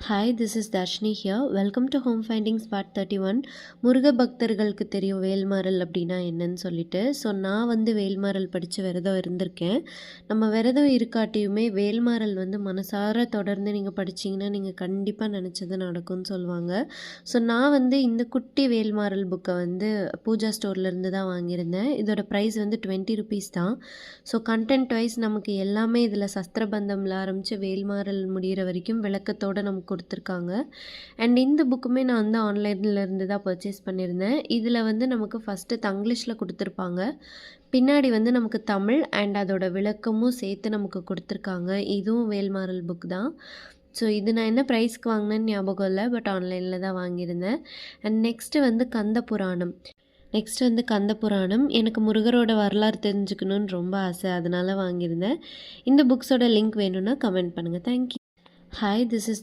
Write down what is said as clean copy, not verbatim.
Hi, this is Darshini here. Welcome to Home Findings Part 31. Muruga பக்தர்களுக்கு தெரியும் வேல்மாறல் அப்படின்னா என்னன்னு சொல்லிட்டு. ஸோ நான் வேல்மாறல் படித்து விரதம் இருந்திருக்கேன். நம்ம விரதம் இருக்காட்டியுமே வேல்மாறல் மனசார தொடர்ந்து நீங்கள் படிச்சிங்கன்னா நீங்கள் கண்டிப்பாக நினச்சது நடக்கும்னு சொல்லுவாங்க. ஸோ நான் இந்த குட்டி வேல்மாறல் புக்கை பூஜா ஸ்டோர்லேருந்து தான் வாங்கியிருந்தேன். இதோட ப்ரைஸ் 20 ருபீஸ் தான். ஸோ கண்டென்ட் வைஸ் நமக்கு எல்லாமே இதில் சஸ்திரபந்தம்ல ஆரம்பித்து வேல்மாறல் முடிகிற வரைக்கும் விளக்கத்தோடு நமக்கு கொடுத்துருக்காங்க. அண்ட் இந்த புக்குமே நான் ஆன்லைன்லேருந்து தான் பர்ச்சேஸ் பண்ணியிருந்தேன். இதில் நமக்கு ஃபஸ்ட்டு தங்கிலீஷில் கொடுத்துருப்பாங்க, பின்னாடி நமக்கு தமிழ் அண்ட் அதோட விளக்கமும் சேர்த்து நமக்கு கொடுத்துருக்காங்க. இதுவும் வேல்மாறல் புக் தான். ஸோ இது நான் என்ன ப்ரைஸ்க்கு வாங்கினேன்னு ஞாபகம் இல்லை, பட் ஆன்லைனில் தான் வாங்கியிருந்தேன். அண்ட் நெக்ஸ்ட்டு கந்த புராணம். கந்த புராணம் எனக்கு முருகரோட வரலாறு தெரிஞ்சுக்கணுன்னு ரொம்ப ஆசை, அதனால் வாங்கியிருந்தேன். இந்த புக்ஸோட லிங்க் வேணும்னா கமெண்ட் பண்ணுங்கள். தேங்க்யூ. Hi, this is